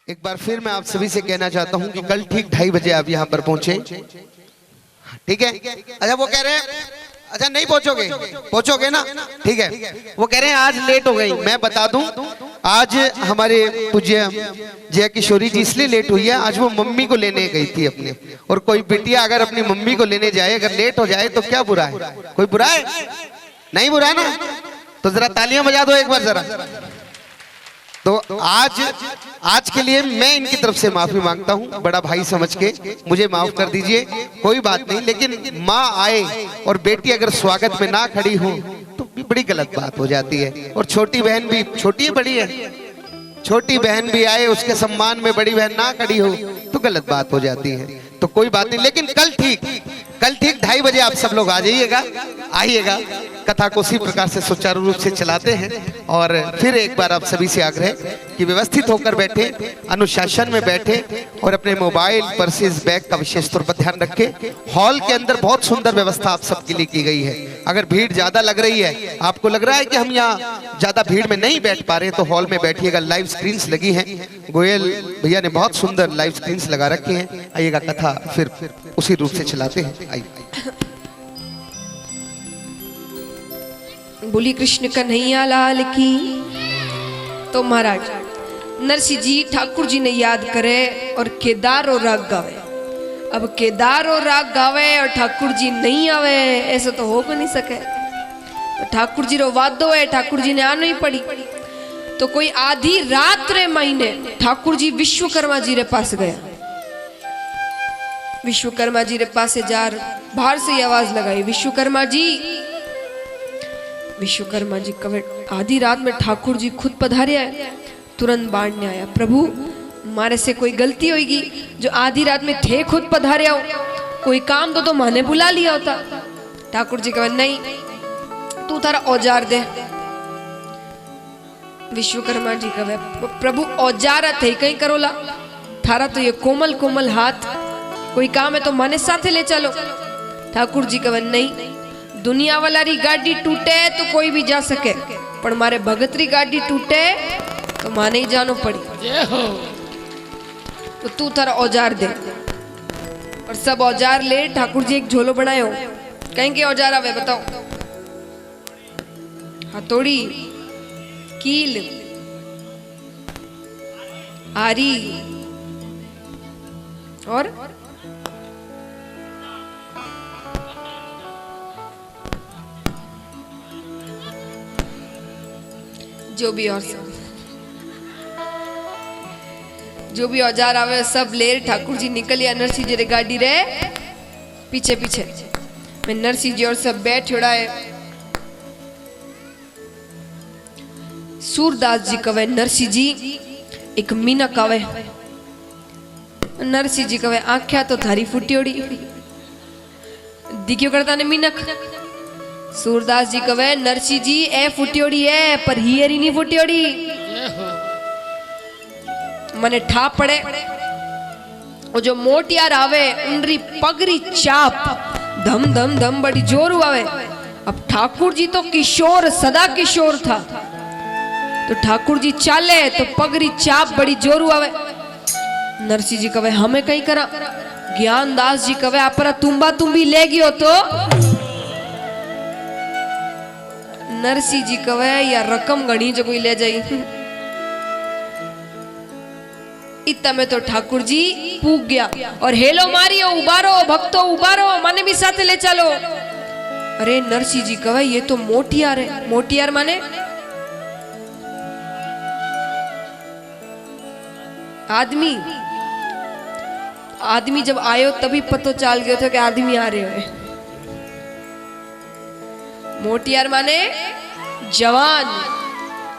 एक बार फिर मैं आप सभी से कहना चाहता हूं कि कल ठीक 2:30 बजे आप यहां पर पहुंचे। ठीक है? अच्छा वो कह रहे हैं अच्छा नहीं पहुंचोगे, पहुंचोगे ना? ठीक है। वो कह रहे हैं आज लेट हो गई। मैं बता दूं आज हमारे पूज्य जय किशोरी जी इसलिए लेट हुई है, आज वो मम्मी को लेने गई थी अपने। और कोई बिटिया अगर अपनी मम्मी को लेने जाए अगर लेट हो जाए तो क्या बुरा है? कोई बुरा है? नहीं बुरा है ना? तो जरा तालियां बजा दो एक बार जरा। तो आज के लिए मैं इनकी तरफ से माफी मांगता हूं, बड़ा भाई समझ के मुझे माफ कर दीजिए, कोई बात नहीं। लेकिन माँ आए और बेटी अगर स्वागत में ना खड़ी हो तो भी बड़ी गलत बात हो जाती है। और छोटी बहन भी, छोटी है बड़ी है, छोटी बहन भी आए उसके सम्मान में बड़ी बहन ना खड़ी हो तो गलत बात हो जाती है। तो कोई बात नहीं, लेकिन कल ठीक 2:30 बजे आप सब लोग आ जाइएगा, आइएगा। कथा को उसी प्रकार से सुचारू रूप से चलाते हैं। और फिर एक बार आप सभी से आग्रह कि व्यवस्थित होकर बैठे, अनुशासन में बैठे और अपने मोबाइल पर्सेस बैग का विशेष तौर पर ध्यान रखें। हॉल के अंदर बहुत सुंदर व्यवस्था आप सबके लिए की गई है। अगर भीड़ ज्यादा लग रही है, आपको लग रहा है कि हम यहाँ ज्यादा भीड़ में नहीं बैठ पा रहे तो हॉल में बैठिएगा। लाइव स्क्रीन्स लगी हैं, गोयल भैया ने बहुत सुंदर लाइव स्क्रीन्स लगा रखी हैं। आइएगा, कथा फिर उसी रूप से चलाते हैं। आइए। बोली कृष्ण कन्हैया लाल की। तो महाराज नरसिंह जी ठाकुर जी ने याद करे और केदार और राग गावे। अब केदार और राग गावे और ठाकुर जी नहीं आवे, ऐसा तो हो नहीं सके। तो ठाकुर जी रो वादो है, ठाकुर जी ने आना ही पड़ी। तो कोई आधी रात रे महीने ठाकुर जी विश्वकर्मा जी रे पास गया। विश्वकर्मा जी रे पास जार बाहर से आवाज लगाई, विश्वकर्मा जी। विश्वकर्मा जी कवे आधी रात में ठाकुर जी खुद पधारे आए। तुरंत बाढ़ने आया, प्रभु मारे से कोई गलती होगी जो आधी रात में थे खुद पधारे आओ, कोई काम तो माने बुला लिया होता। ठाकुर जी कहे नहीं, तू थारा औजार दे। विश्वकर्मा जी कहे प्रभु औजार थे कहीं करोला, थारा तो ये कोमल कोमल हाथ, कोई काम है तो माने साथे ले चलो। ठाकुर जी कहे नहीं, दुनिया वाला री गाड़ी टूटे तो कोई भी जा सके, पर मारे भगत री गाड़ी टूटे तो माने ही जानो पड़ी। तो तू थारा औजार दे। और सब औजार ले ठाकुर जी एक झोलो बनायो। कहीं के औजार आवे बताओ? हथौड़ी, कील, आरी और जो भी और सब जो भी औजार आवे सब ले ठाकुर जी निकलिया नरसिंह जी रे गाड़ी रे पीछे पीछे। मैं नरसिंह जी और सब बैठ उड़ाए। सूरदास जी कवे नरसिंह जी एक मीनक आवे। नरसिंह जी कवे आख्या तो थारी फुटियोड़ी दिखियो करता ने मीनक। सूरदास जी कवे नरसिंह जी ए फुटियोड़ी है पर हियरी नहीं फुटियोड़ी, मने ठा पड़े। और जो मोटियार आवे उनरी पगरी चाप धम धम धम बड़ी जोर आवे। अब ठाकुर जी तो किशोर सदा किशोर था, तो ठाकुर जी चाले तो पगरी चाप बड़ी जोर आवे। नरसिंह जी कवे हमें कहीं करा। ज्ञानदास जी कवे आपरा तुम्बा तुम्बी ले गयो तो नरसिंह जी कवे या रकम गणी जो कोई ले जाई। इतना में तो ठाकुर जी पूग गया और हेलो मारियो उबारो भक्तो उबारो, माने भी साथ ले चलो। अरे नरसिंह जी कवे ये तो मोटियार है। मोटियार माने आदमी। आदमी जब आयो तभी पतो चाल गयो था कि आदमी आ रहे है। मोटियार माने जवान।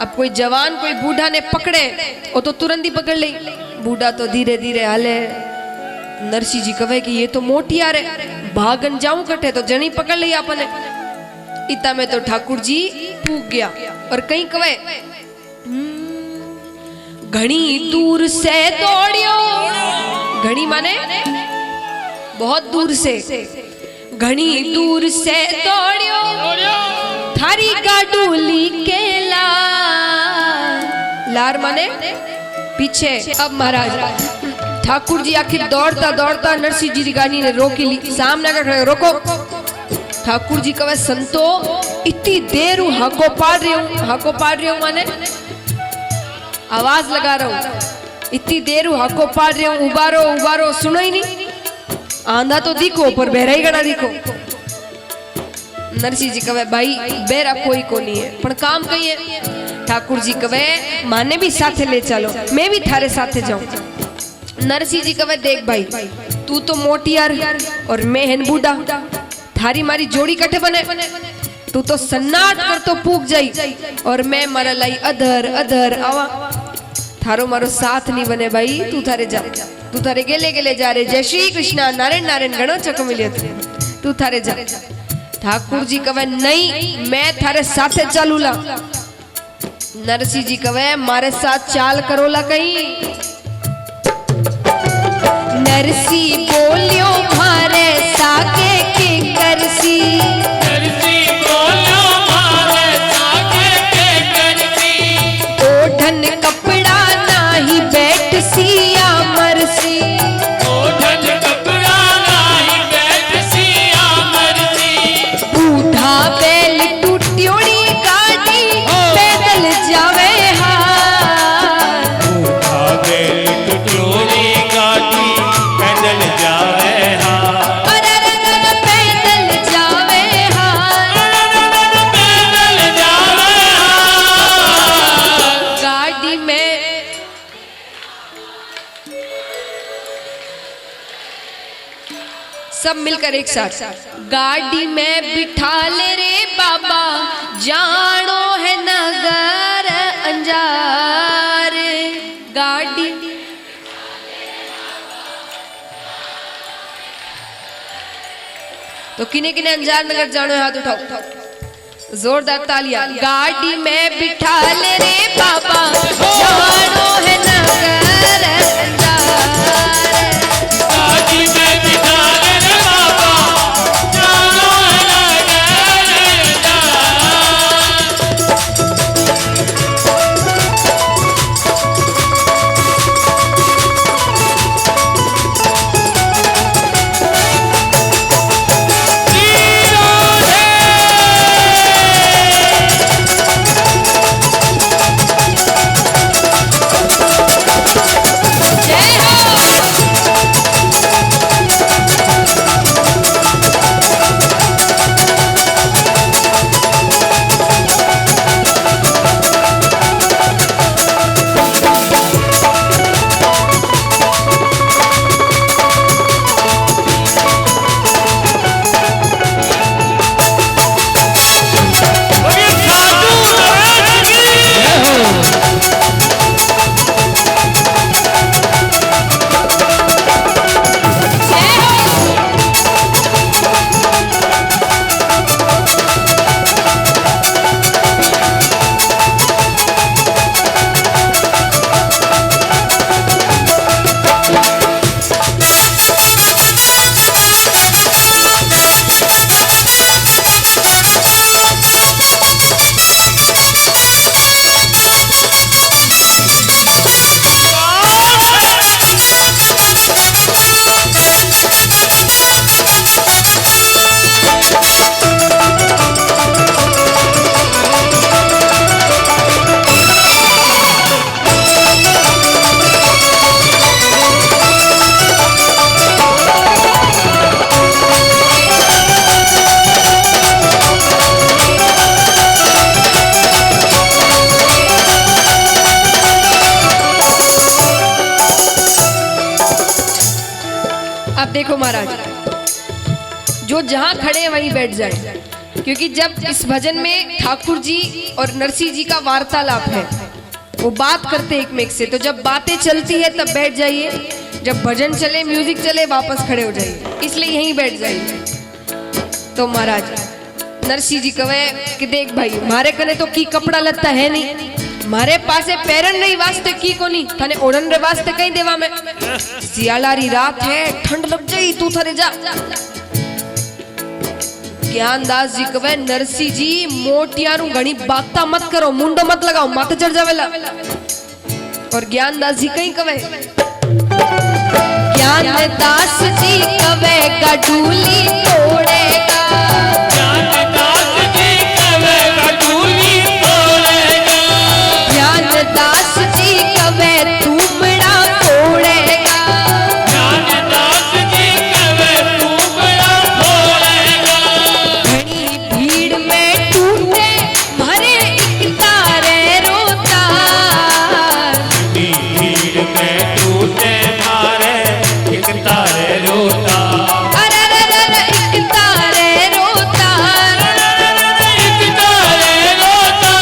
अब कोई जवान कोई बूढ़ा ने पकड़े वो तो तुरंत ही पकड़ ले, बूढ़ा तो धीरे धीरे हाले। नरसिंह जी कहे कि ये तो मोटियार है, भागन जाऊं कटे तो जनी पकड़ ली आपने। इतना में तो ठाकुर जी पूग गया और कहीं कहे घनी दूर से दौड़ियो। घनी माने बहुत दूर से। घनी दूर से दौड़ियो थारी गाडूली के लार माने पीछे। अब महाराज ठाकुर जी आखिर दौड़ता दौड़ता नरसिंह जी की गाड़ी ने रोकी ली, सामने आकर खड़े, रोको। ठाकुर जी कहे संतो इतनी देर हूं हाको पाड़ रही हूं माने आवाज लगा रहा हूं, इतनी देर हूं हाको पाड़ रही हूं, उबारो सुनो ही नहीं, आंधा तो दिखो पर बहरा ही गड़ा दिखो। नरसिंह जी कहे भाई बेरा कोई को नहीं है पण काम कही है। ठाकुर जी कहे माने भी साथे ले चलो, मैं भी थारे साथे जाऊं। नरसिंह जी कहे देख भाई तू तो मोटियार और मैं हेन बूढ़ा, थारी मारी जोड़ी कटे बने, तू तो सन्नाट कर तो पूग जाई और मैं मारा लाई अधर आवा, थारो मारो साथ नहीं बने भाई, तू थारे जा, तू थारे गेले जा रे। जय श्री कृष्णा नारायण घणो चक मिलियो तू थारे जा। ठाकुर जी कहे नहीं मैं थारे साथे चालूला। नरसिंह जी कहे मारे साथ चाल करोला कहीं। नरसिंह बोलियो मारे साके के करसी, नरसिंह बोलियो मारे साके के करसी, ओढ़न कपड़ा नाही बैठ सिया मरसी, ओढ़न कपड़ा नाही बैठ सिया मरसी, बूढ़ा बैल टूट्योड़ी गाड़ी पैदल जावे हार, बूढ़ा बैल टूट्योड़ी गाड़ी पैदल जावे हार, पैदल जावे हार, पैदल जावे हार। गाड़ी में सब मिलकर एक साथ, गाड़ी में बिठा ले रे बाबा जानो है नगर अंजार, गाड़ी तो किने किने अंजार नगर जानो है हाथ उठाओ, जोरदार तालियां। गाड़ी में बिठा ले रे बाबा जानो है नगर अंजार, गाड़ी में बिठा ले रे बाबा जानो है नगर अंजार। जय हो। बोलिए साधु महाराज की जय हो। अब देखो महाराज जो जहां खड़े हैं वहीं बैठ जाए, क्योंकि जब इस भजन में ठाकुर जी और नरसिंह जी का वार्तालाप है, वो बात करते एक में एक से, तो जब बातें चलती है तब बैठ जाइए, जब भजन चले म्यूजिक चले वापस खड़े हो जाइए, इसलिए यहीं बैठ जाइए। तो महाराज नरसिंह जी कहे कि देख भाई मारे कने तो की कपड़ा लत्ता है नहीं, मारे पासे पैरन नहीं वास्ते की कोनी, थाने ओढ़न रे वास्ते कहीं देवा में, सियालारी रात है ठंड लग जाई, तू थारे जा। ज्ञानदास जी कहे नरसिंह जी मोटियारू घणी बाता मत करो, मुंडो मत लगाओ, माथे चढ़ जावेला। और ज्ञानदास जी कहीं कवे ज्ञानदास जी कवे गडूली तोड़ेगा ज्ञानदास जी कवे गडूली तोड़ेगा ज्ञानदास जी कवे तुमड़ा तोड़ेगा ज्ञानदास जी कवे तुमड़ा तोड़ेगा घनी भीड़ में टूटे भरे एक तारे रोता भीड़ में टूटे मारे एक तारे रोता अरे एक तारे रोता एक तारे रोता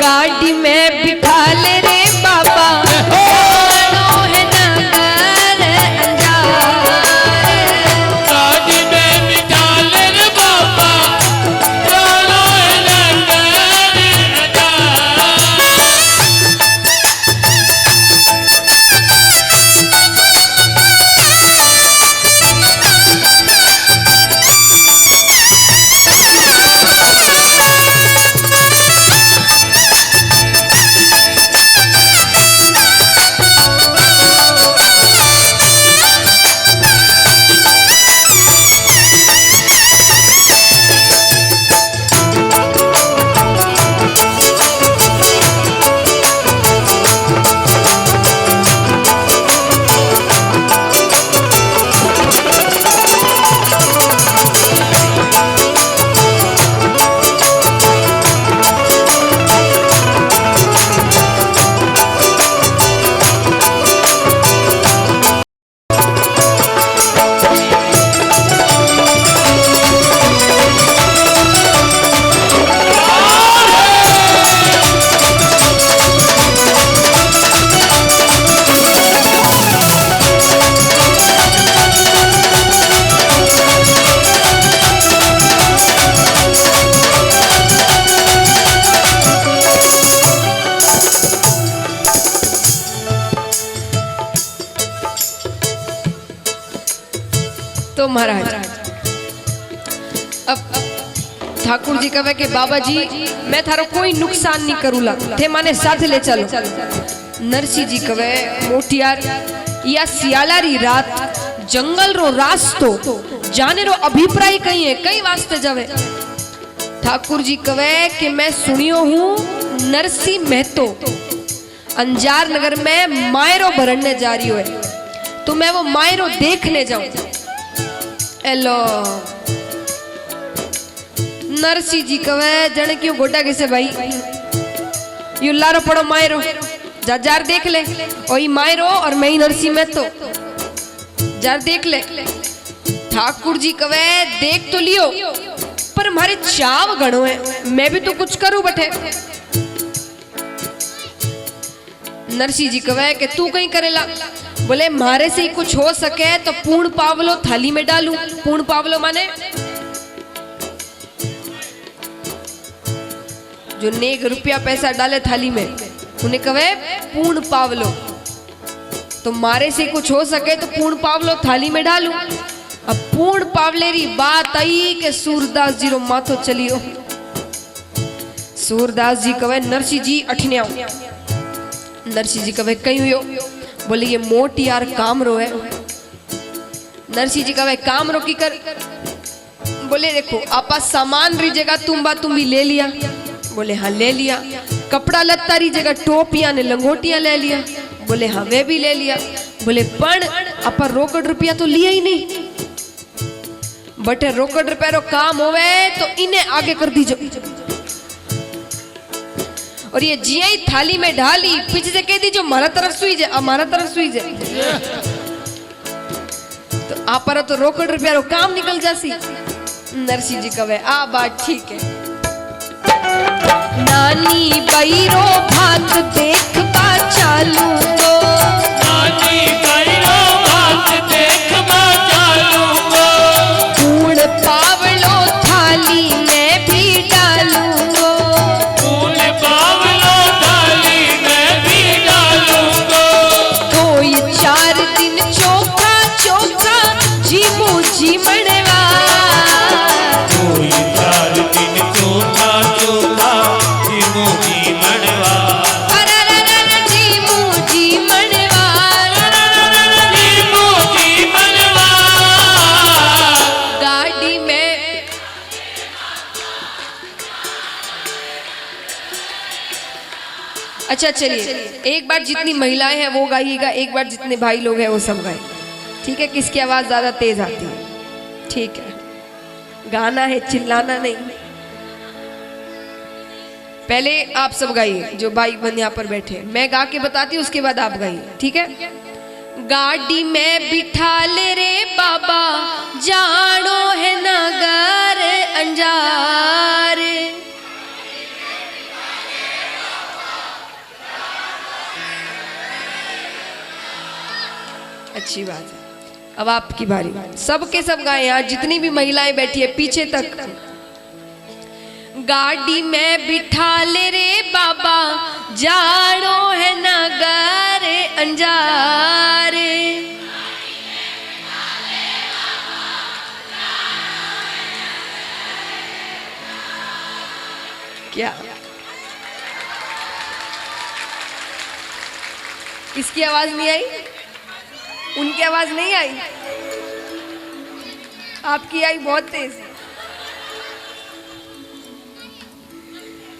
गाड़ी में बिठा ले रे बाबा जानो है नगर अंजार गाड़ी में बिठा ले रे बाबा जानो है नगर तो महाराज अब ठाकुर जी कहे कि बाबा जी मैं थारो कोई नुकसान नहीं करूला थे माने साथ ले चलो नरसिंह जी कहे मोटियार या सियालारी रात जंगल रो रास्तो जाने रो अभिप्राय कहीं है कई वास्ते जावे ठाकुर जी कहे कि मैं सुनियो हूँ नरसिंह महतो अंजार नगर में मायरो भरने जा रही है तो मैं वो मायरो देखने जाऊं एलो नरसिंह जी कवे जने क्यों गोटा कैसे भाई यू लारो पड़ो मायरो जा जार देख ले ओ ही मायरो और मैं ही नरसिंह में तो जार देख ले ठाकुर जी कवे देख तो लियो पर हमारे चाव गणो है मैं भी तो कुछ करूं बटे नरसिंह जी कवे कि तू कहीं करेला बोले मारे से ही कुछ हो सके तो पूर्ण पावलो थाली में डालूं पूर्ण पावलो माने जो नेक रुपया पैसा डाले थाली में उन्हें कहे पूर्ण पावलो तो मारे से कुछ हो सके तो पूर्ण पावलो थाली में डालूं अब पूर्ण पावलेरी बात आई कि सूरदास जी रो माथो चलियो सूरदास जी कहे नरसिंह जी अठने आओ नरसिंह जी कहे कहीं हुयो बोले ये मोट यार काम रो है नरसिंह जी कहे काम रो की कर बोले देखो आपा सामान री जगह तुम भी ले लिया बोले हाँ ले लिया कपड़ा लत्ता री जगह टोपियां ने लंगोटियां ले लिया बोले हाँ वे भी ले लिया बोले पण आपा रोकड़ रुपया तो लिया ही नहीं बटे रोकड़ रुपया रो काम होवे तो इन्हें आगे कर दीजो और ये जिया ही थाली में ढाली पीछे से कह दीजो मारा तरफ सुई जाए हमारा तरफ सुई जाए तो आप पर तो रोकड़ रुपया रो काम निकल जासी नरसिंह जी कहे आ बात ठीक है नानी बैरो भात देख बा चालू गो नानी बैरो भात देख बा चालू गो पूर्ण पावलो थाली में भी डालू गो पूर्ण पावलो थाली में भी डालू गो कोई 4 दिन चोखा चोखा जीमू जी मणवा कोई 4 दिन चोखा चोखा जीमू जी मणवा अरे अच्छा चलिए, एक बार जितनी महिलाएं हैं वो गाइएगा, एक बार जितने भाई लोग हैं वो सब गाए, ठीक है? किसकी आवाज ज्यादा तेज आती है? ठीक है, गाना है, चिल्लाना नहीं। पहले आप सब गाइए, जो भाई बहन यहाँ पर बैठे हैं, मैं गा के बताती हूँ, उसके बाद आप गाइए, ठीक है? गाड़ी में बिठा ले रे बाबा, जानो है नगर अंजार। अच्छी बात है। अब आपकी बारी, सबके सब गाएं, आज जितनी भी महिलाएं बैठी है पीछे तक। गाड़ी में बिठा ले रे बाबा, जानो है नगर अंजार। क्या किसकी आवाज नहीं आई? उनकी आवाज नहीं आई, आपकी आई बहुत तेज।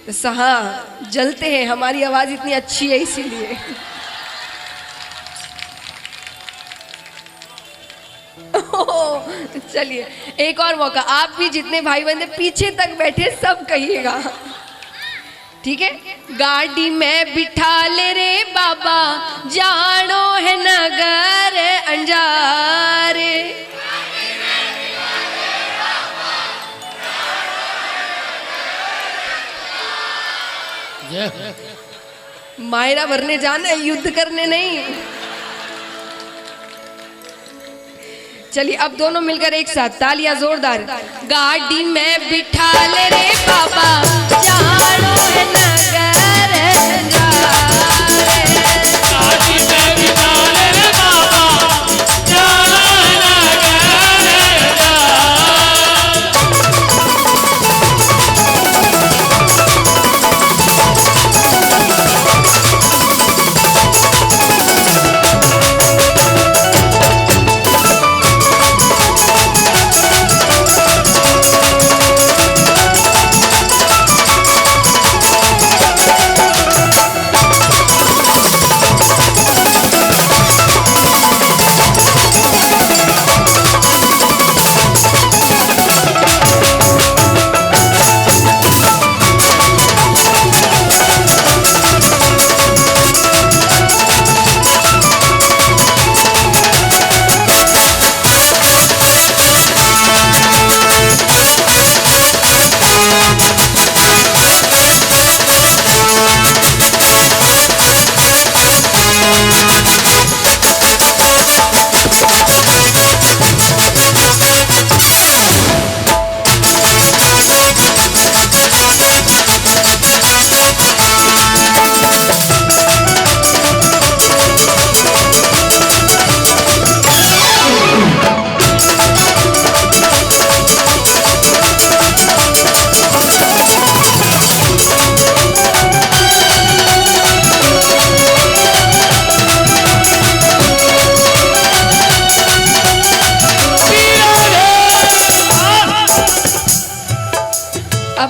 तो हाँ, जलते हैं, हमारी आवाज इतनी अच्छी है इसीलिए। चलिए एक और मौका, आप भी जितने भाई बंदे पीछे तक बैठे सब कहिएगा, ठीक है? गाड़ी में बिठा ले रे बाबा, जानो है नगर अंजार। मायरा भरने जाना है, युद्ध करने नहीं। चलिए अब दोनों मिलकर एक साथ तालियां जोरदार। गाड़ी में बिठा ले रे बाबा, जानो है नगर अंजार। गाड़ी में बिठा ले रे बाबा, जानो है नगर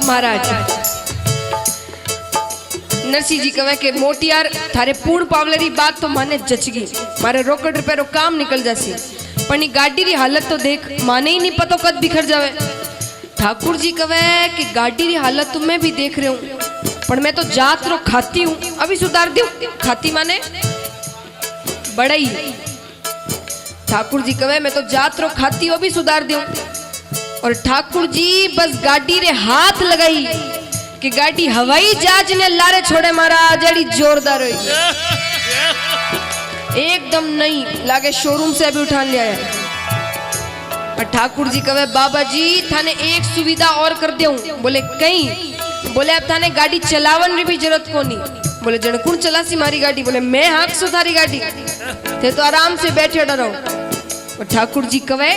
महाराज नरसिंह जी कहे के मोटियार थारे पूर्ण पावलरी बात तो माने जचगी, मारे रोकड़ रुपये रो काम निकल जासी, पण गाड़ी री हालत तो देख, माने ही नहीं पतो कद बिखर जावे। ठाकुर जी कहे कि गाड़ी री हालत तो मैं भी देख रही हूँ, पर मैं तो जात रो खाती हूँ, अभी सुधार दू। खाती माने बड़ई। ठाकुर जी कहे मैं तो जात रो खाती हूँ, अभी सुधार दू। और ठाकुर जी बस गाड़ी रे हाथ लगाई कि गाड़ी हवाई जहाज ने लारे छोड़े मारा, जड़ी जोरदार हुई एकदम नहीं लागे, शोरूम से अभी उठा लिया है। और ठाकुर जी कहे बाबा जी थाने एक सुविधा और कर दूं। बोले कहीं? बोले अब थाने गाड़ी चलावन री भी जरूरत को नहीं। बोले जन कौन चलासी मारी गाड़ी? बोले मैं हाथ सु थारी गाड़ी, थे तो आराम से बैठे डरो। और ठाकुर जी कहे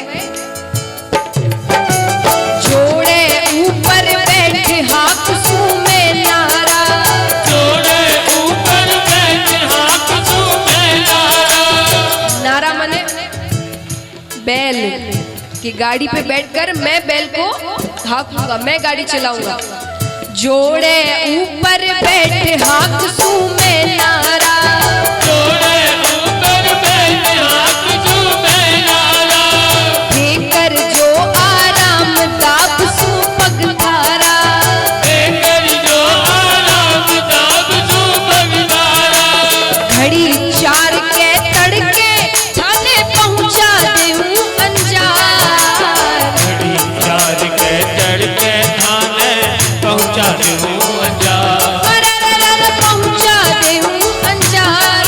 जोड़े ऊपर बैठे हाथ सु में नारा, जोड़े ऊपर बैठे हाथ सु में नारा। नारा माने बैल की गाड़ी पे बैठकर मैं बैल को हाँकूंगा, मैं गाड़ी चलाऊंगा। जोड़े ऊपर बैठे हाथ सू में नारा, जोड़े ऊपर बैठे हाथ सू में नारा, देकर जो आराम दाब सू पग धारा, देकर जो आराम दाब सू पग धारा, घड़ी 4 के तड़के थाने पहुंचा देऊं अंजार, घड़ी 4 के तड़के थाने पहुंचा दूं अंजार, पहुंचा देऊं अंजार,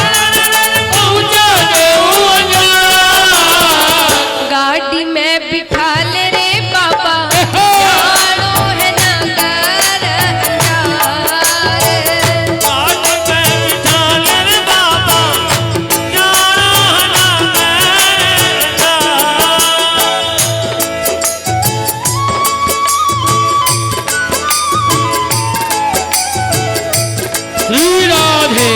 पहुंचा दूं अंजार। गाड़ी में बिठा ले रे बाबा, जानो है नगर अंजार। गाड़ी में बिठा ले रे बाबा, जाना श्री राधे।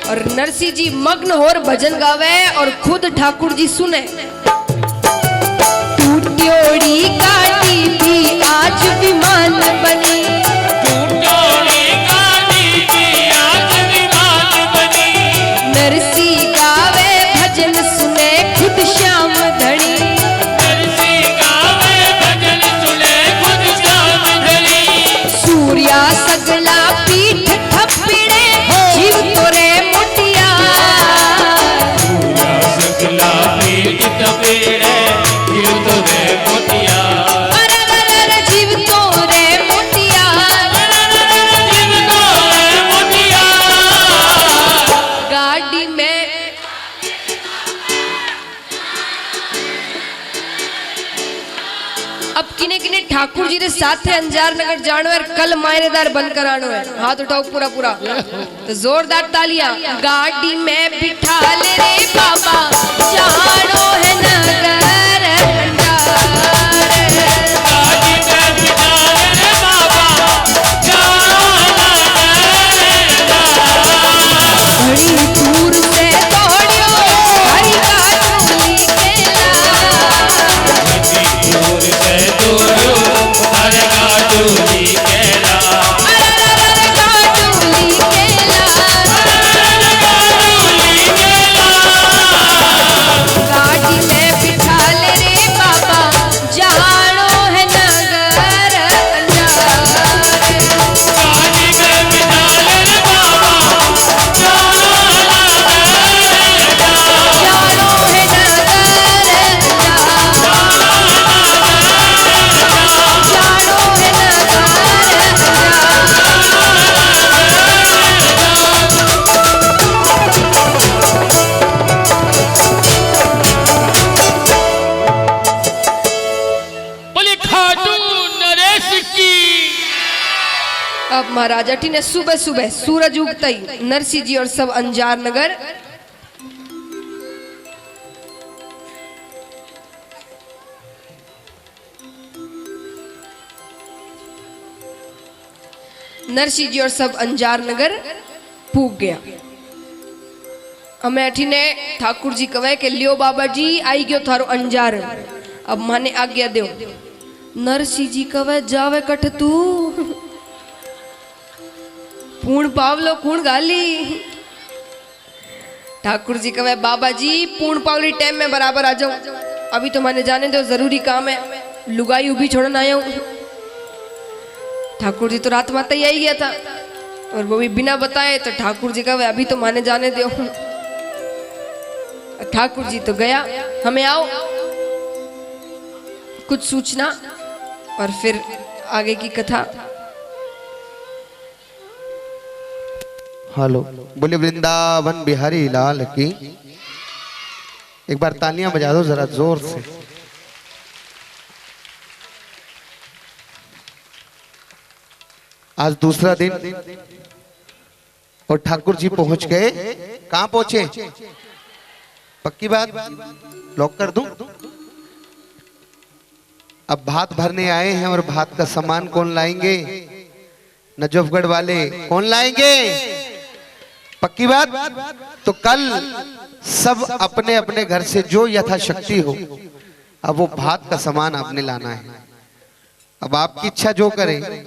और नरसिंह जी मग्न होर भजन गावे और खुद ठाकुर जी सुने। टूट्योड़ी काटी भी आज विमान बनी, टूटोड़ी गाड़ी की आज विमान बनी, नरसिंह गावे भजन सुने खुद श्याम धनी, नरसिंह गावे भजन सुने खुद श्याम धनी, सूर्या सगला पीठ थप्पड़े जीव तोरे मोटिया, पूरा सकला पीठ तपेड़े जीव तोरे मोतिया, जीव तोरे मोटिया, जीव तोरे मोतिया। गाड़ी में अब किने किने ठाकुर जी रे साथे अंजार नगर जानो है, कल मायनेदार बनकर आनो है, हाथ उठाओ पूरा पूरा तो जोरदार तालियां। गाड़ी में बिठा ले रे बाबा, जानो है नगर अंजार, गाड़ी में बिठा ले बाबा, जाना बड़ी दूर से दौड़ियो हरि का चोली केला, दूर से दूर हर गाड़ी केला, गाड़ी में बिठा ले रे बाबा, जानो है नगर अंजार, गाड़ी में बिठा ले बाबा, जाना जानो है नगर अंजार, जानो है नगर बोले खाटू नरेश की। अब महाराजा टी ने सुबह सुबह सूरज उगते ही नरसिंह जी और सब अंजार नगर नरसिंह जी और सब अंजार नगर पूग गया। हमें अठी ने ठाकुर जी कहे कि लियो बाबा जी आई गयो थारो अंजार, अब माने आज्ञा दो। नरसिंह जी कहे जावे कठ तू पूर्ण पावलो कूण गाली। ठाकुर जी कहे बाबा जी पूर्ण पावली टाइम में बराबर आ जाऊं, अभी तो मैंने जाने दो जरूरी काम है, लुगाई उभी छोड़ना आया हूं। ठाकुर जी तो रात माता ही आई गया था और वो भी बिना बताए, तो ठाकुर जी कहे अभी तो माने जाने दो। ठाकुर जी तो गया, हमें आओ कुछ सूचना और फिर आगे की कथा। हेलो, बोले वृंदावन बिहारी लाल की। एक बार तालियां बजा दो जरा जोर से। आज दूसरा दिन और ठाकुर जी पहुंच गए। कहां पहुंचे? पक्की बात, लॉक कर दूं? अब भात भरने आए हैं और भात का सामान कौन लाएंगे? नजफगढ़ वाले कौन लाएंगे? पक्की बात। तो कल सब अपने अपने घर से जो यथाशक्ति हो, अब वो भात का सामान आपने लाना है। अब आपकी इच्छा जो करे,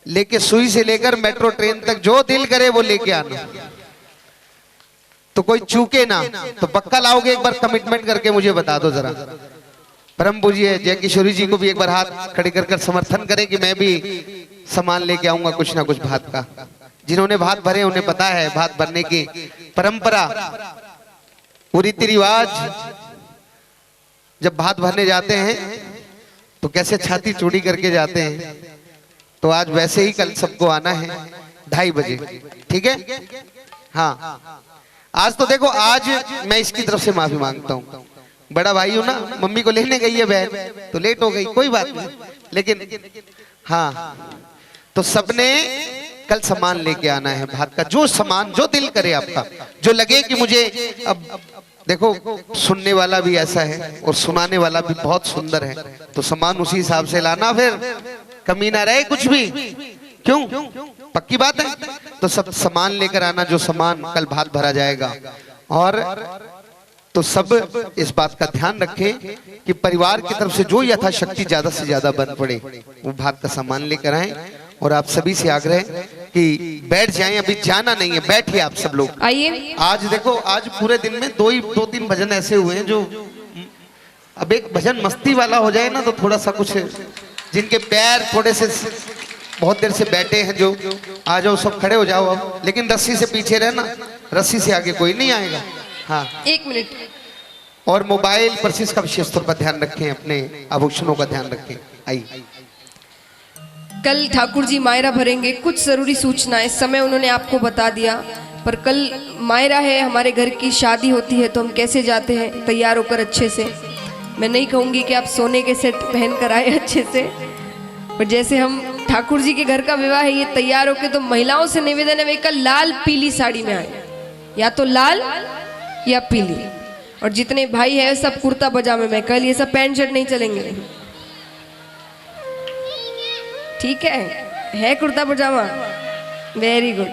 लेके सुई से लेकर मेट्रो ट्रेन तक जो दिल करे वो लेके आना, तो कोई चूके ना। तो पक्का लाओगे? एक बार कमिटमेंट करके मुझे बता दो जरा। परम पूज्य जय किशोरी जी को भी एक बार हाथ खड़े कर समर्थन करें कि मैं भी सामान लेके आऊंगा कुछ ना कुछ भात का। जिन्होंने भात भरे उन्हें पता है भात भरने की परंपरा, वो रीति रिवाज। जब भात भरने जाते हैं तो कैसे छाती चूड़ी करके जाते हैं, तो आज वैसे ही कल सबको आना है 2:30 बजे, ठीक है? हाँ, आज तो देखो, आज मैं इसकी तरफ से माफी मांगता हूँ। बड़ा भाई हूं ना, मम्मी को लेने गई है बहन, तो लेट हो गई, कोई बात नहीं। लेकिन हाँ, तो सबने कल सामान लेके आना है भात का। जो सामान जो दिल करे आपका, जो लगे कि मुझे, अब देखो सुनने वाला भी ऐसा है और सुनाने वाला भी बहुत सुंदर है, तो सामान उसी हिसाब से लाना, फिर कमी ना रहे कुछ भी। क्यों? पक्की बात है। तो सब सामान लेकर आना, जो सामान कल भात भरा जाएगा। और तो सब इस बात का ध्यान रखें कि परिवार की तरफ से जो यथाशक्ति ज्यादा से ज्यादा बन पड़े वो भात का सामान लेकर आए। और आप सभी से आग्रह कि बैठ जाएं, अभी जाना नहीं है, बैठिए आप सब लोग। आइए। आज देखो, आज पूरे दिन में 2-3 भजन ऐसे हुए हैं जो, अब एक भजन मस्ती वाला हो जाए ना तो थोड़ा सा कुछ, जिनके पैर थोड़े से बहुत देर से बैठे हैं, जो आ जाओ सब खड़े हो जाओ अब। लेकिन रस्सी से पीछे रहना, रस्सी से आगे कोई नहीं आएगा। हाँ, 1 मिनट। और मोबाइल पर्सिस का विशेष तौर पर ध्यान रखें, अपने आभूषणों का ध्यान रखें। आइए। कल ठाकुर जी मायरा भरेंगे, कुछ जरूरी सूचनाएं, समय उन्होंने आपको बता दिया, पर कल मायरा है, हमारे घर की शादी होती है, तो हम कैसे जाते हैं तैयार होकर अच्छे से। मैं नहीं कहूँगी कि आप सोने के सेट पहन कर आए अच्छे से, पर जैसे हम ठाकुर जी के घर का विवाह है, ये तैयार होकर, तो महिलाओं से निवेदन है वे कल लाल पीली साड़ी में आए, या तो लाल या पीली। और जितने भाई है सब कुर्ता पजामे में, कल ये सब पैंट शर्ट नहीं चलेंगे, ठीक है कुर्ता पजामा, वेरी गुड।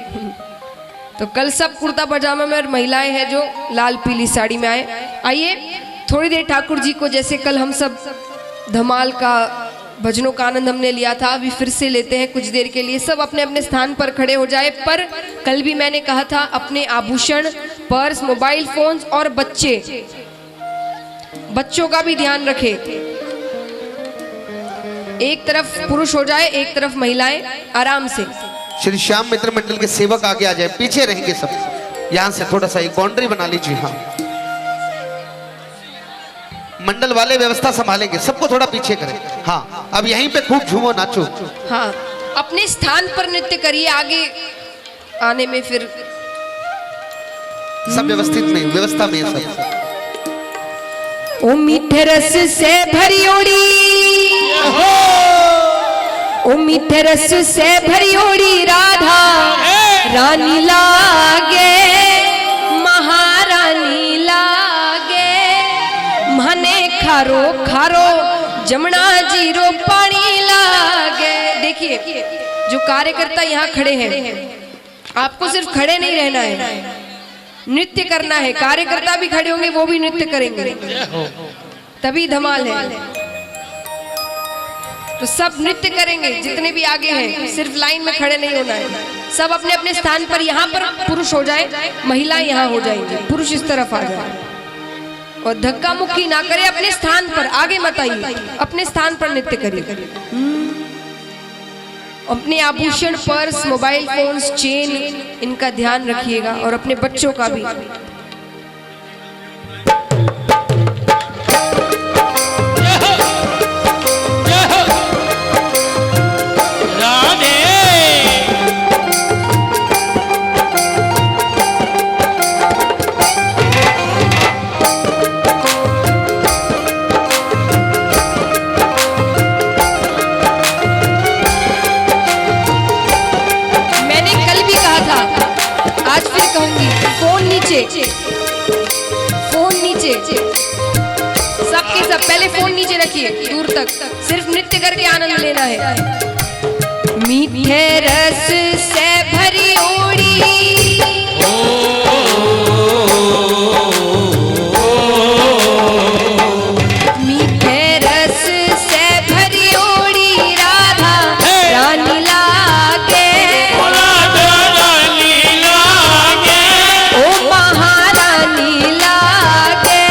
तो कल सब कुर्ता पजामा में, और महिलाएं हैं जो लाल पीली साड़ी में आए। आइए थोड़ी देर ठाकुर जी को, जैसे कल हम सब धमाल का भजनों का आनंद हमने लिया था, अभी फिर से लेते हैं कुछ देर के लिए। सब अपने अपने स्थान पर खड़े हो जाए। पर कल भी मैंने कहा था, अपने आभूषण, पर्स, मोबाइल फोन्स और बच्चों का भी ध्यान रखें। एक तरफ पुरुष हो जाए, एक तरफ महिलाएं, आराम से। श्री श्याम मित्र मंडल के सेवक आगे आ जाए, पीछे रहेंगे सब। यहाँ से थोड़ा सा एक बाउंड्री बना लीजिए। हाँ, मंडल वाले व्यवस्था संभालेंगे, सबको थोड़ा पीछे करें। हाँ, अब यहीं पे खूब झूमो, नाचो। हाँ, अपने स्थान पर नृत्य करिए, आगे आने में फिर सब व्यवस्थित में, व्यवस्था में सब। ओ मीठे रस से भरी ओड़ी, ओ मीठे रस से भरी ओड़ी राधा रानी लागे, महारानी लागे। मने खारो खारो जमुना जी रो पानी लागे। देखिए जो कार्यकर्ता यहाँ खड़े हैं, आपको सिर्फ खड़े नहीं रहना है, नृत्य करना है। कार्यकर्ता भी खड़े होंगे, वो भी नृत्य करेंगे, तभी धमाल है। तो सब नृत्य करेंगे, जितने भी आगे हैं, सिर्फ लाइन में खड़े नहीं होना है। सब अपने अपने स्थान पर, यहाँ पर पुरुष हो जाए, महिला यहाँ हो जाएंगे, पुरुष इस तरफ आ जाए और धक्का मुक्की ना करे। अपने स्थान पर, आगे मत आइए, अपने स्थान पर नृत्य करिए। अपने आभूषण, पर्स, मोबाइल फोन्स, चेन, इनका ध्यान रखिएगा और अपने बच्चों का भी। फोन नीचे, सबके सब पहले फोन नीचे रखिए, दूर तक, सिर्फ नृत्य करके आनंद लेना है। मीठे रस से भरी ओड़ी, मीठे रस से भरी ओड़ी राधा रानी लागे, ओ महारानी लागे,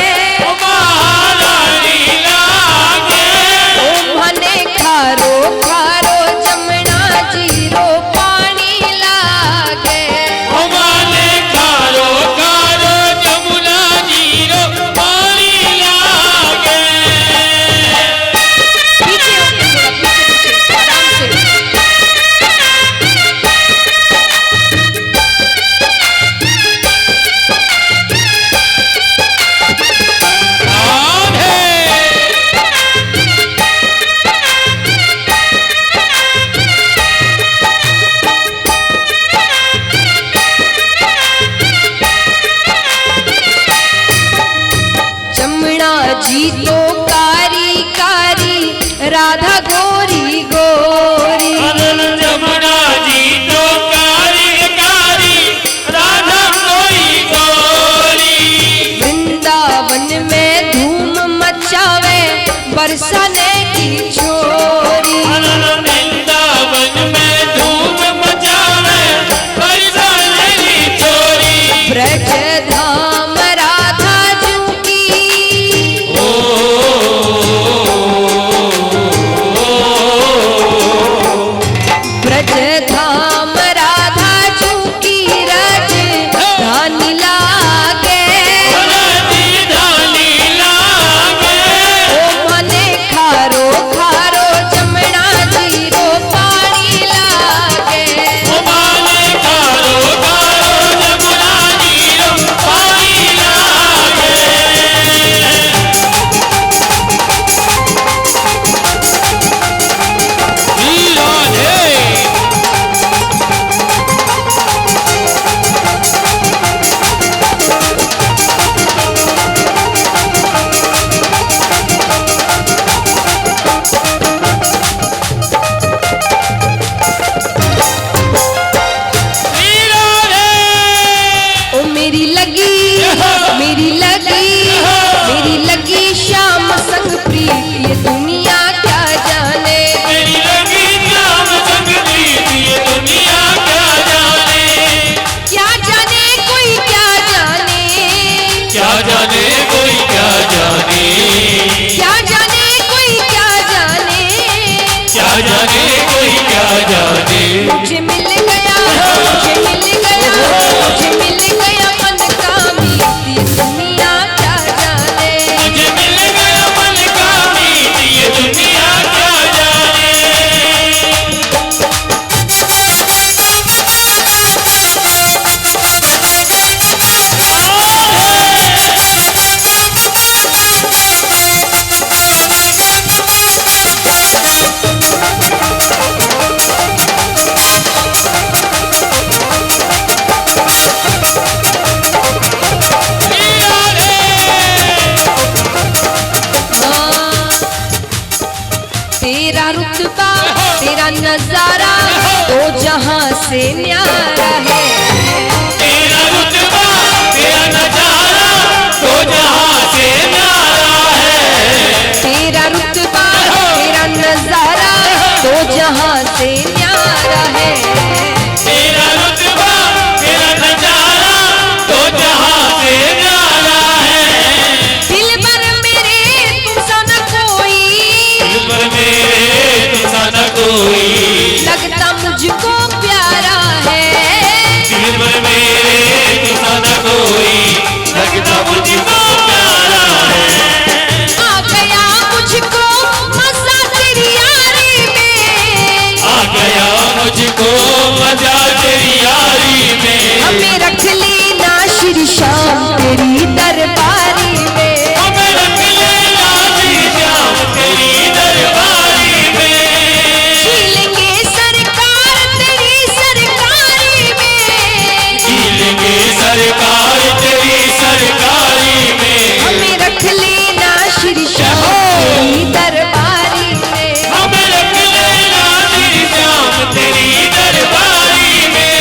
ओ भने खारो खारो जमुना जी रो पानी लागे, खारो खारो जमुना जी रो पानी लागे। पीछे होके थोड़ा, पीछे आराम से। जमुना जी तो कारी कारी, राधा गोरी गोरी, जमुना जी तो कारी कारी, राधा कोई गोरी। वृंदावन में धूम मचावे बरसाने की छोरी, वृंदावन में धूम मचावे बरसाने की छोरी। ब्रज धाम राधा जू की, ब्रज धाम राधा जू की रज धानी लागे, धानी लागे, ओ मने खारो खारो जमुना जी रो पानी लागे, माने खारो खारो जमुना जी रो पानी लागे। राधे ओ मेरी लगी, मेरी लगी, मेरी लगी श्याम संग प्रीत, ये दुनिया क्या जाने, मेरी लगी श्याम संग प्रीत, ये दुनिया क्या जाने। क्या जाने कोई क्या जाने, क्या जाने कोई क्या जाने, क्या जाने कोई क्या जाने, क्या जाने कोई क्या जाने। मुझे मिल गया, मुझे मिल गया, मुझे मिल गया मन का मीत, ये दुनिया क्या जाने, मुझे मिल गया मन का मीत, ये दुनिया क्या जाने। तेरा रुतबा तेरा नजारा तो जहां से न्यारा है। तेरा रुतबा तेरा नजारा तो जहां से न्यारा है। तेरा रुतबा तेरा नजारा तो जहां से न्यारा है। तेरा रुतबा तेरा नजारा तो जहां से न्यारा है। दिल भर मेरे तुम सा न कोई, दिल पर मेरे तुम सा न कोई, लगता मुझको प्यारा है। दिल पर मेरे तुम सा न कोई, लगता मुझको प्यारा है। आ गया मुझको मजा तेरी यारी में, आ गया मुझको मजा तेरी यारी में। हमें रख लेना श्री श्याम तेरी दरबारी में। हमें रख लेना श्री श्याम तेरी दरबारी में। झीलेंगे सरकार तेरी सरकारी में, झीलेंगे सरकार तेरी सरकारी में। हमें रख लेना श्री श्याम तेरी दरबारी में। हमें रख लेना श्री श्याम तेरी दरबारी में।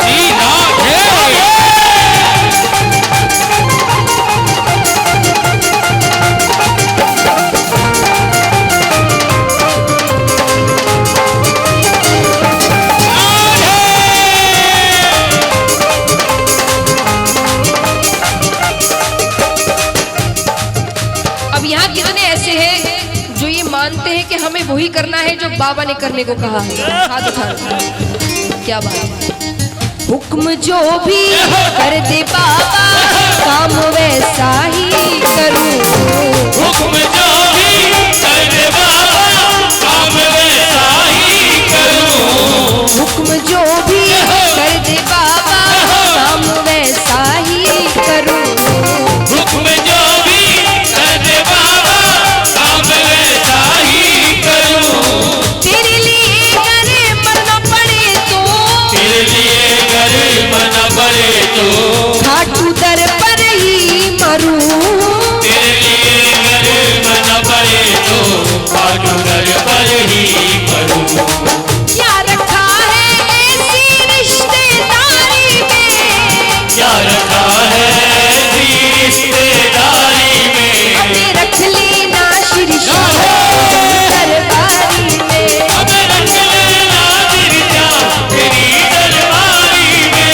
जी राधे। अब यहाँ कितने ऐसे हैं जो ये मानते हैं कि हमें वही करना है जो बाबा ने करने को कहा है। हाथ उठा क्या बात है। हुक्म जो भी कर दे बाबा काम वैसा ही करूं। हुक्म जो भी कर दे बाबा काम वैसा ही करूं। हुक्म जो भी कर दे बाबा काम वैसा ही करूं। हुक्म जो भी कर दे बाबा काम वैसा ही करूं। तेरे लिए करे मरना पड़े तो, तेरे लिए गरीब न पड़े तो, खाटू दर पर ही मरूं। तेरे लिए गरीब न पड़े तो, खाटू दर पर ही मरूं। क्या रखा है ऐसी रिश्तेदारी में, क्या रखा है ऐसी रिश्तेदारी में। हमें रख लेना श्री श्याम दरबारी में। हमें रख लेना श्री श्याम तेरी दरबारी में।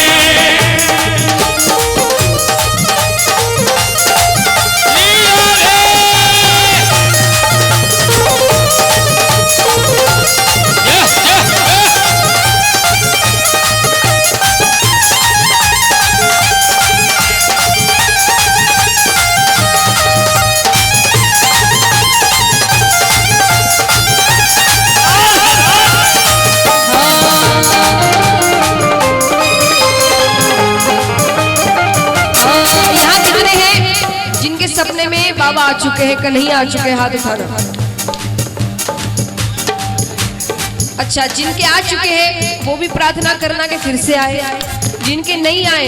यहाँ कितने हैं जिनके सपने में बाबा आ चुके हैं, कन्हैया आ चुके हैं? हाथ उठाना। अच्छा, जिनके आ चुके हैं वो भी प्रार्थना करना कि फिर से आए। जिनके नहीं आए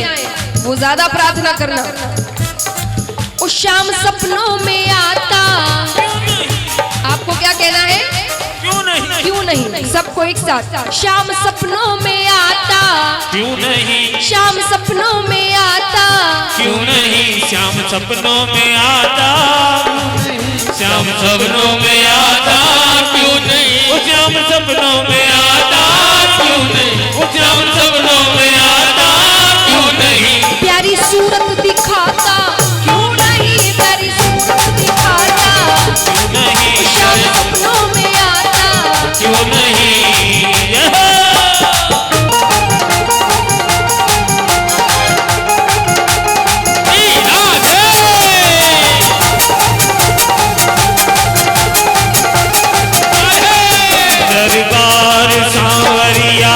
वो ज्यादा प्रार्थना करना। ओ शाम सपनों में आता, आपको क्या कहना है? क्यों नहीं? सबको एक साथ। शाम सपनों में आता, क्यों नहीं? शाम सपनों में आता, क्यों नहीं? श्याम सपनों में आता, श्याम सपनों में आता, क्यों नहीं? वो श्याम सपनों में आता, क्यों नहीं? वो श्याम सपनों में आता, क्यों नहीं? प्यारी सूरत दिखाता, क्यों नहीं? प्यारी सूरत दिखाता, क्यों नहीं? शाम सपनों में आता, क्यों नहीं? दरबार सांवरिया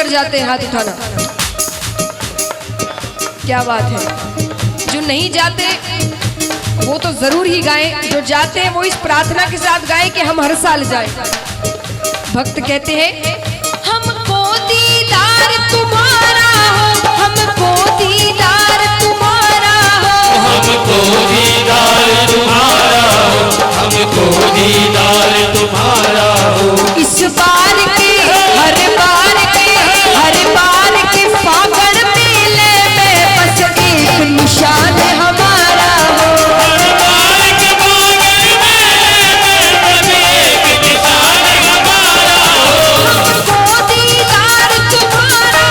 लेकर जाते हैं हाथ उठाना। क्या बात है। जो नहीं जाते वो तो जरूर ही गाएं, जो जाते हैं वो इस प्रार्थना के साथ गाएं कि हम हर साल जाएं। भक्त कहते हैं हमको दीदार तुम्हारा हो, हमको दीदार तुम्हारा हो, हमको दीदार तुम्हारा हो, हमको दीदार तुम्हारा हो। इस बार के हर बार के हर बार के फागण मेले में बस एक निशान हमारा हो। हर बार के फागण मेले में बस एक निशान हमारा हो। हमको दीदार तुम्हारा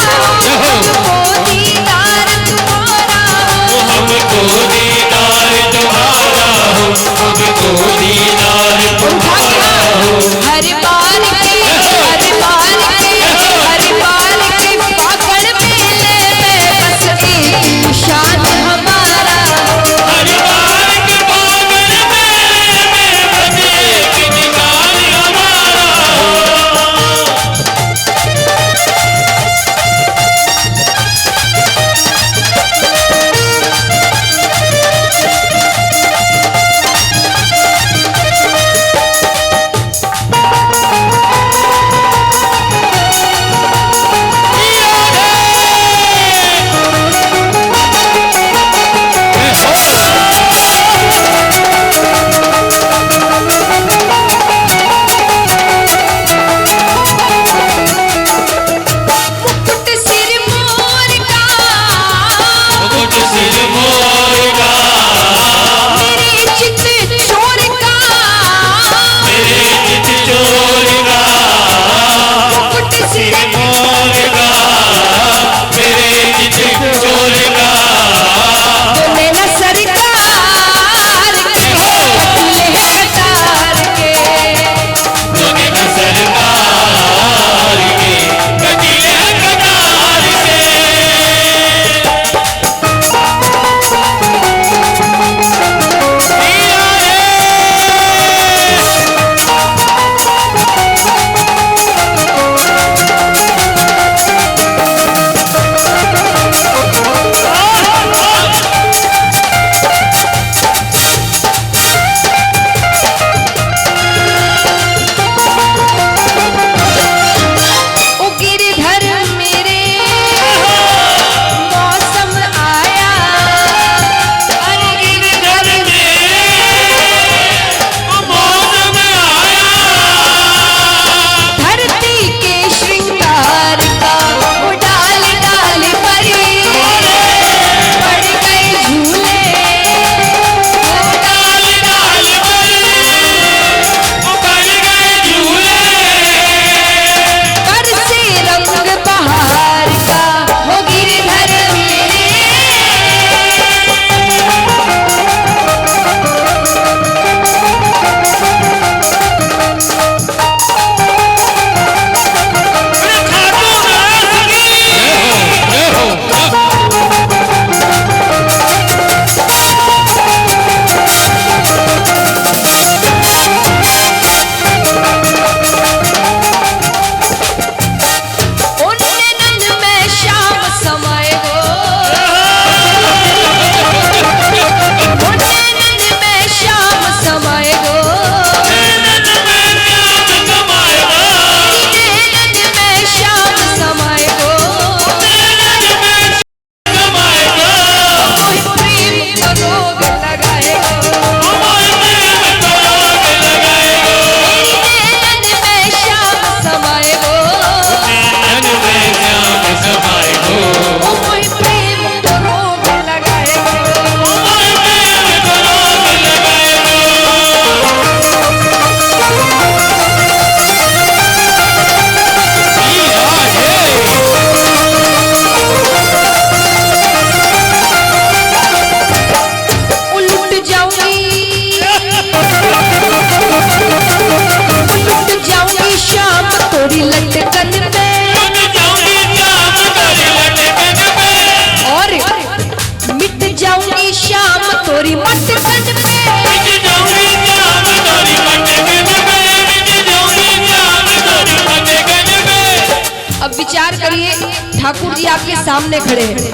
ठाकुर जी आपके सामने खड़े हैं,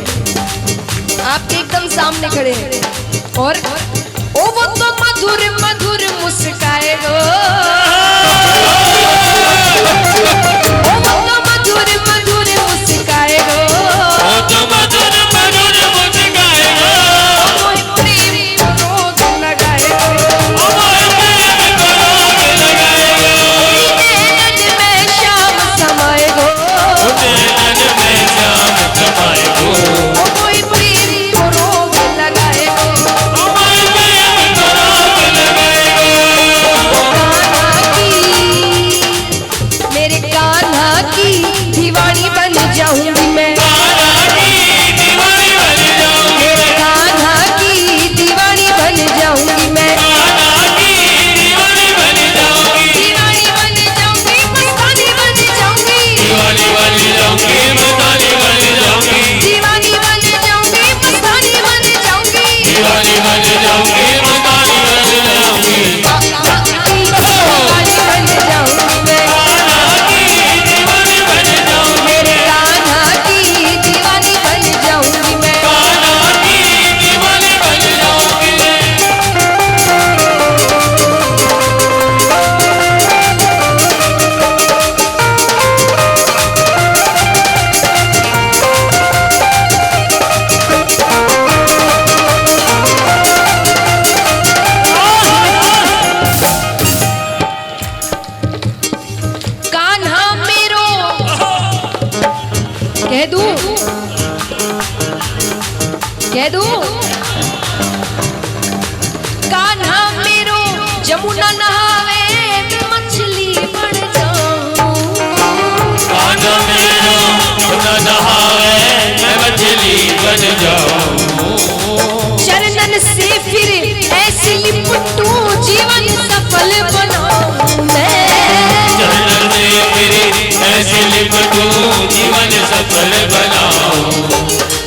आपके एकदम सामने खड़े हैं और ओ वो तो मधुर मधुर मुस्काए गो, ओ वो तो मधुर मधुर मुस्काए गो, ओ तो मधुर मधुर मुस्काए गो, ओ मोहि प्रेम को रोग लगाए गो, ओ मोहि प्रेम को रोग लगाए गो, तेरे नैन में श्याम समाए गो, ओ तेरे नैन में श्याम समाए गो, ओ मोहि प्रेम को रोग लगाए गो, ओ मोहि प्रेम को रोग लगाए गो। कान्हा की, मेरे कान्हा की दीवानी बन जाऊंगी मैं, कान्हा की दीवानी बन जाऊंगी, मेरे कान्हा की दीवानी बन जाऊंगी मैं, कान्हा की दीवानी बन जाऊंगी, दीवानी बन जाऊंगी, मस्तानी बन जाऊंगी, दीवानी बन जाऊंगी, मस्तानी बन जाऊंगी, दीवानी बन जाऊंगी, मस्तानी बन जाऊंगी, दीवानी बन जाऊंगी, मस्तानी बन जाऊंगी, कान्हा की दीवानी बन जाऊंगी मैं, कान्हा की दीवानी बन जाऊंगी, मेरे कान्हा की दीवानी बन जाऊंगी मैं। कान्हा की दीवानी बन जाऊंगी। कान्हा मेरो कह दूं, कह दूं, कान्हा मेरो जमुना नहावे मैं मछली बन जाऊं, कान्हा मेरो न नहावे मैं मछली बन जाऊं, चरणन से फिर ऐसी लिपटूं जीवन सफल बनाऊं मैं, चरणन से मेरी ऐसे लिपटूं जीवन सफल बनाऊं,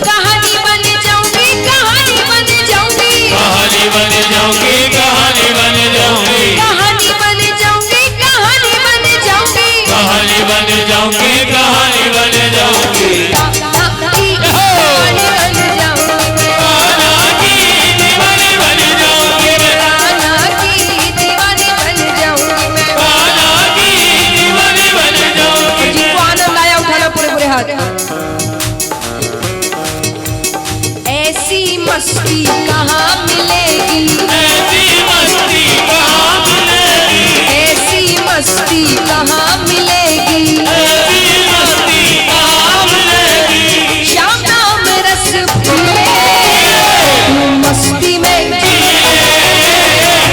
कहानी बन जाऊंगी, कहानी बन जाऊंगी, कहानी बन जाऊंगी, कहानी बन जाऊंगी, कहानी बन जाऊंगी, कहानी बन जाऊंगी, कहानी बन जाऊंगी, कहानी बन जाऊंगी, कान्हा की दीवानी बन जाऊंगी मैं, कान्हा की दीवानी बन जाऊंगी मैं, कान्हा की दीवानी बन जाऊंगी मैं। कान्हा की दीवानी बन जाऊंगी। जिनको आनंद आया उठाना पूरे पूरे हाथ। ऐसी मस्ती कहाँ मिलेगी, ऐसी मस्ती कहाँ मिलेगी, ऐसी मस्ती कहाँ मिलेगी, ऐसी मस्ती कहाँ मिलेगी, श्याम नाम रस पिए तू मस्ती में,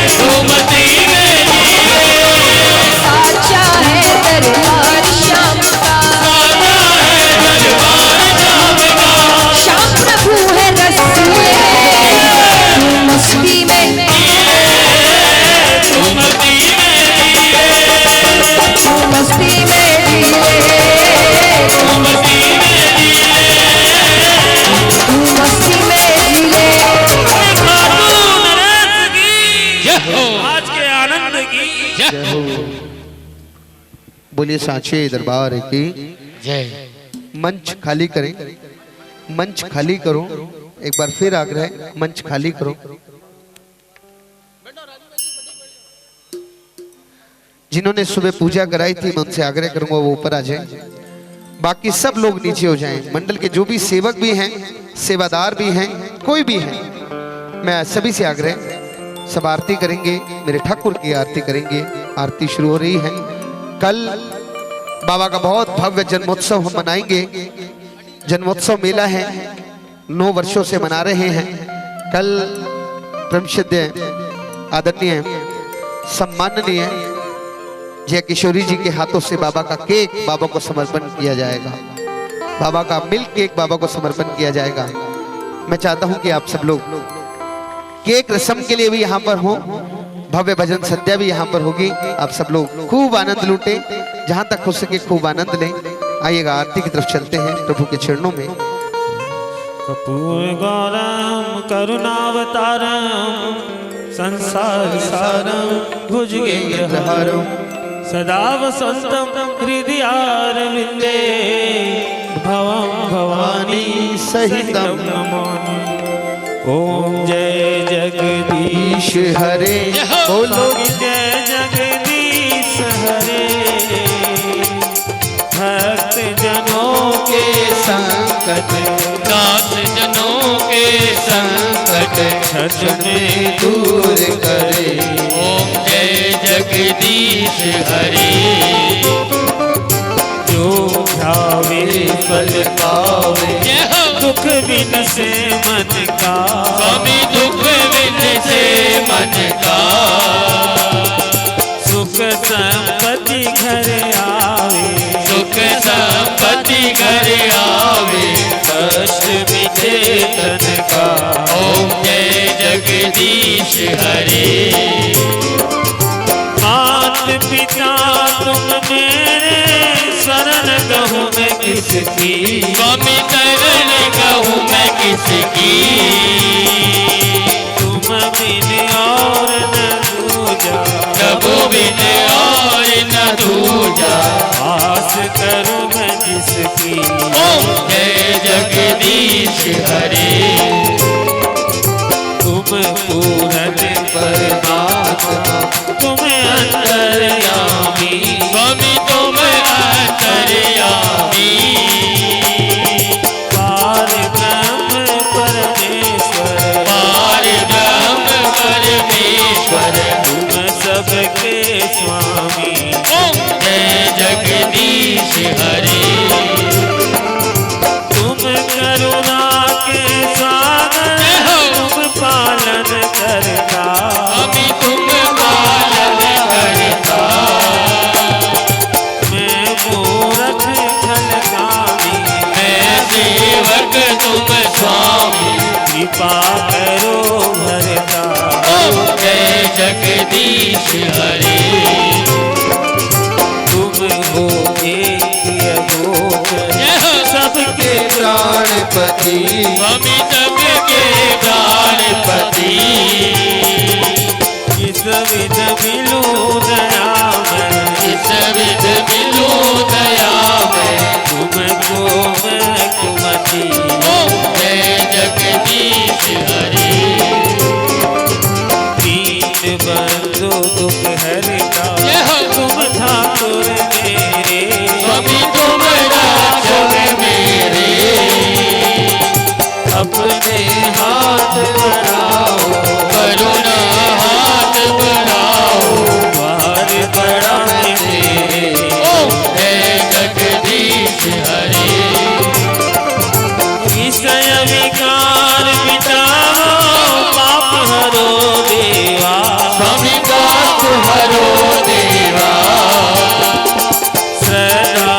तू मस्ती में साचा है दरबार श्याम का, साजा है दरबार श्याम का, श्याम प्रभु है रसीले तू मस्ती में, तू मस्ती में तू मस्ती में जीले, तू मस्ती में तू मस्ती में जीले। खातून रस की जय हो, आज के आनंद की जय हो, बोलिए सांचे दरबार की जय। मंच खाली करें, मंच खाली करो, एक बार फिर आग्रह मंच खाली करो। जिन्होंने सुबह पूजा कराई थी मैं उनसे आग्रह करूंगा वो ऊपर आ जाएं, बाकी सब लोग नीचे हो जाएं। मंडल के जो भी सेवक भी हैं, सेवादार भी हैं, कोई भी है, मैं सभी से आग्रह, सब आरती करेंगे, मेरे ठाकुर की आरती करेंगे। आरती शुरू हो रही है। कल बाबा का बहुत भव्य जन्मोत्सव हम मनाएंगे। जन्मोत्सव मेला है, 9 वर्षों से मना रहे हैं। कल परमश्रद्धेय आदरणीय सम्माननीय जय किशोरी जी के हाथों से बाबा का केक बाबा को समर्पण किया जाएगा। बाबा का मिल्क केक बाबा को समर्पण किया जाएगा। मैं चाहता हूं कि आप सब लोग केक रस्म के लिए भी यहाँ पर हो, भव्य भजन संध्या भी यहाँ पर होगी। आप सब लोग खूब आनंद लूटें, जहां तक हो सके खूब आनंद लें। आइएगा आरती की तरफ चलते हैं प्रभु के चरणों में। कपूर गौरम करुणावतारम संसार सारम भुजगेन्द्रहारम सदा वसंतम हृदयारविंदे भवं भवानी सहितं नमामि। ओम जय जगदीश ईश हरे बोलो जय जगदीश हरे। भक्त जनों के संकट नाथ जनों के संकट क्षण में दूर करे। ओम जय जगदीश हरे। जो ध्यावे फल पावे दुख बिन से मन का, स्वामी दुख बिन से मन का। सुख संपत्ति घर आवे, सुख संपत्ति घर आवे। कष्ट मिटे तन का। ओम जय जगदीश हरे। मात पिता तुम मेरे शरण कहूँ मैं किसकी, स्वामी शरण कहूँ मैं किसकी। तुम बिन और न दूजा, प्रभु बिन और न दूजा। आस करूँ मैं जिसकी। ओम जय जगदीश हरे। तुम पूरन परमात्मा तुम अंतर्यामी, स्वामी तुम अंतर्यामी। पार ब्रह्म परमेश्वर, पार ब्रह्म परमेश्वर। तुम सबके स्वामी। ओम जय जगदीश हरे। तुम करुणा के सागर, तुम पालन करता, अभी तुम पालन करता। मैं मूरख खलकामी, मैं सेवक तुम स्वामी। कृपा करो भरता। ओम जय जगदीश हरे। तुम हो एक अघोष, सबके प्राणपति स्वामी सबके प्राणपति। इस विध मिलू दया मैं, इस विध मिलू दया मैं। तुमको मैं कुमति। ओम जय जगदीश हरे। दीन बंधु दुख हरता, तुम ठाकुर मेरे, स्वामी तुम रक्षक मेरे। अपने हाथ बढ़ाओ, करुणा हाथ बढ़ाओ। द्वार बढ़ाए तेरे। ओम जय जगदीश हरे। विषय विकार मिटाओ, पाप हरो देवा, स्वामी पाप हरो देवा। श्रद्धा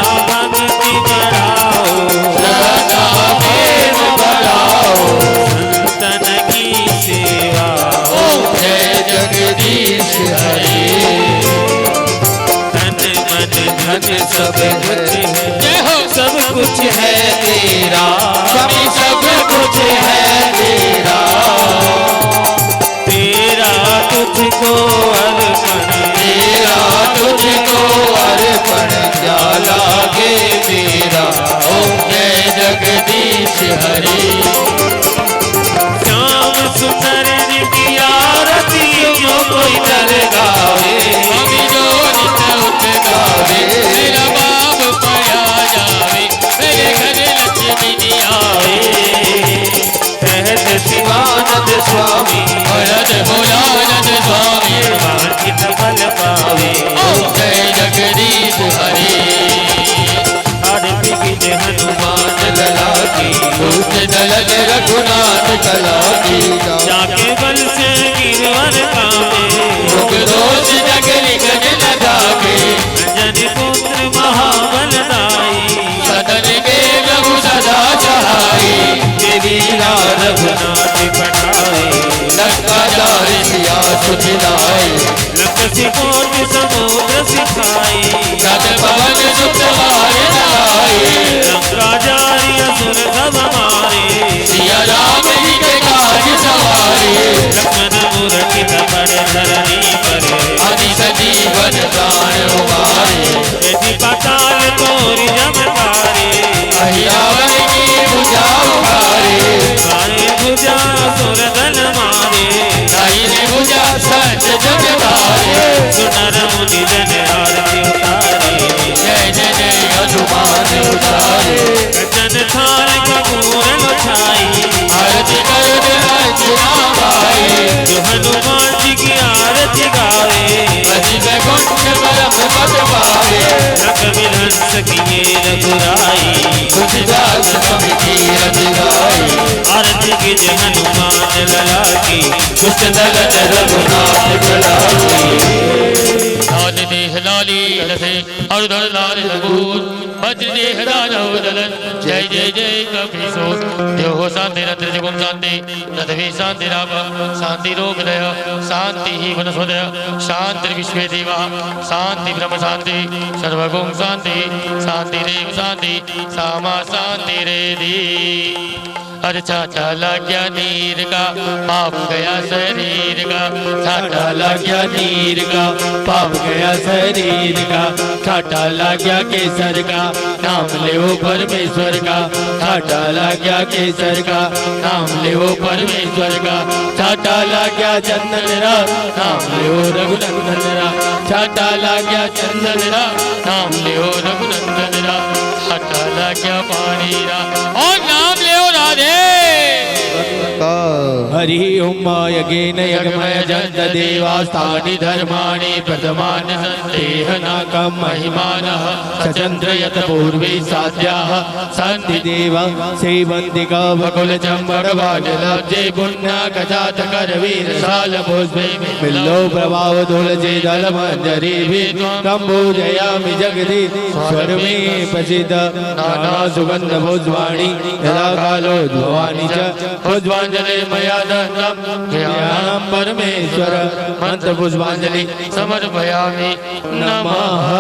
भक्ति बढ़ाओ, श्रद्धा प्रेम बढ़ाओ। संतन की सेवा। ओम जय जगदीश हरे। तन मन धन सब कुछ है, सब कुछ है तेरा, स्वामी सब कुछ है तेरा। तेरा तुझको अर्पण, तेरा तुझको अर्पण। क्या लागे मेरा। ओम जय जगदीश हरे। श्याम सुंदर की आरती जो कोई नर गावे, स्वामी जो नित उठ गावे। मेरा बाप पाया जावे, मेरे घर लक्ष्मी आवे। सहज शिवानंद स्वामी, भरत भोलानंद स्वामी। वांछित फल पावे। ओम जय जगदीश हरे। आरती कीजे हनुमान लला की, दुष्ट दलन रघुनाथ कला की। जाके बल से गिरवर कामे, रोग दोष जगरि गज लगा के। अंजनी पुत्र महाबल दाई, सदन के प्रभु सदा सहाई। तेरी रघुनाथ पठाए। लंका जारि सिया सुख लाए। लंक सिकोट समुद्र सिखाई, सत पवन सुख वार चलाए। लंका जारी असुर सब मारे। सिया राम जी के काज सवारे। लक्ष्मण मूर्ति बड़े धरनी परे। अति सजीवन प्राण उबारे। यदि पाताल तोरी जमकारे। अहिया हनुमान जी की आरती गावे, बजी बैकुंठ परम पद पावे, रख विध्वंस किए रघुराई, तुलसीदास स्वामी की रति गाई, आरती कीजे हनुमान लला की, दुष्ट दलन रघुनाथ कलाई। लाल देह लाली रसे हरदर लाल रघुर, वज्र देह राजा दलन, जय जय जय कपीसोर। देव हो शांति रत्र जगुम शांति, पृथ्वी शांति राम, शांति रोग दय, शांति ही वनस्पतय, शांति विश्वे देवा, शांति ब्रह्म शांति, सर्वगुण शांति, शांति रेव शांति, सामा शांति रेधि। अरे चाचा लग गया नीर का, पाप गया शरीर का, छाटा लग गया नीर का, पाप गया शरीर का, छाटा लग गया केसर का, नाम ले वो परमेश्वर का, छाटा लग गया केसर का, नाम ले वो परमेश्वर का, छाटा लग गया चंदन रा, नाम ले वो रघुनंदन रा, छाटा लग गया चंदन रा, नाम ले वो रघुनंदन रा, छाटा लग गया पानी रा, और नाम ले वो राधे। हरि ओम यज्ञेन यज्ञमय जन्त देवास्तानि धर्माणि प्रथमानि सन्देहनाकं महिमानः सचन्द्र यत पूर्वे साध्याः सन्ति देवा सेवन्तिका वकुल चम्बरवाजलब्जे पुण्याकजात करवीरशाल पुष्पे बिल्लो प्रभाव तुलसी दल मंजरी कम्बोजयामि जगदीश्वर मे प्रसिद्ध नाना सुगंध पुष्पाणि यदा कालोद्भवानि च पुष्पाञ्जलि मया दत्तं ज्ञानं परमेश्वर मंत्र पुष्पांजलि समर्पयामि नमः।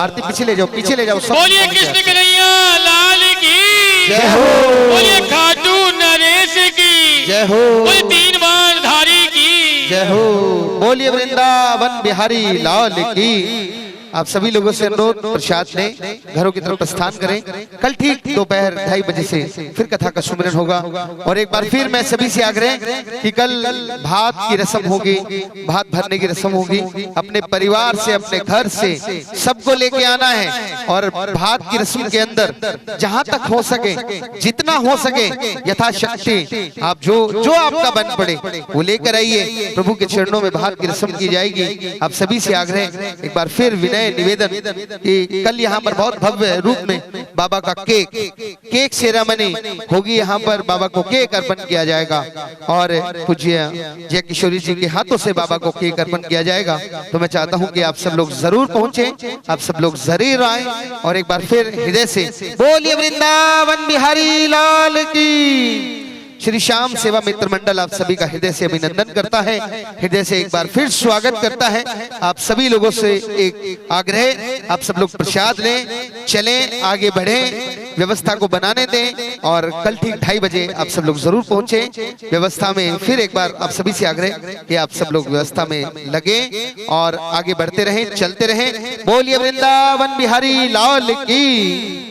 आरती पीछे ले जाओ, पीछे ले जाओ सब। बोलिए कृष्ण कन्हैया लाल की जय हो। बोलिए खाटू नरेश की जय हो। बोलिए तीन बार धारी की जय हो। बोलिए वृंदावन बिहारी लाल की। आप सभी लोगों से अनुरोध, प्रसाद लें, घरों की तरफ प्रस्थान करें। कल ठीक दोपहर 2:30 बजे से फिर कथा का सुमिरन होगा। और एक बार फिर मैं सभी से आग्रह कि कल भात की रस्म होगी, भात भरने की रस्म होगी। अपने परिवार से, अपने घर से सबको लेके आना है। और भात की रस्म के अंदर जहां तक हो सके, जितना हो सके यथाशक्ति आप जो आपका बन पड़े वो लेकर आइए। प्रभु के चरणों में भात की रस्म की जाएगी। आप सभी से आग्रह एक बार फिर निवेदन कि कल यहाँ पर बहुत भव्य रूप में बाबा का केक सेरेमनी होगी। यहाँ पर बाबा को केक अर्पण किया जाएगा और पूज्य जय किशोरी जी के हाथों से बाबा को केक अर्पण किया जाएगा। तो मैं चाहता हूँ कि आप सब लोग जरूर पहुंचे, आप सब लोग जरूर आए। और एक बार फिर हृदय से बोलिए वृंदावन बिहारी लाल की। श्री श्याम सेवा मित्र मंडल आप सभी का हृदय से अभिनंदन करता है, हृदय से एक बार फिर स्वागत करता है। आप सभी लोगों से एक आग्रह, आप सब लोग प्रसाद लें, चलें, आगे बढ़ें, व्यवस्था को बनाने दें। और कल ठीक 2:30 बजे आप सब लोग जरूर पहुंचे। व्यवस्था में फिर एक बार आप सभी से आग्रह कि आप सब लोग व्यवस्था में लगे और आगे बढ़ते रहें, चलते रहें। बोलिए वृंदावन बिहारी लाल की।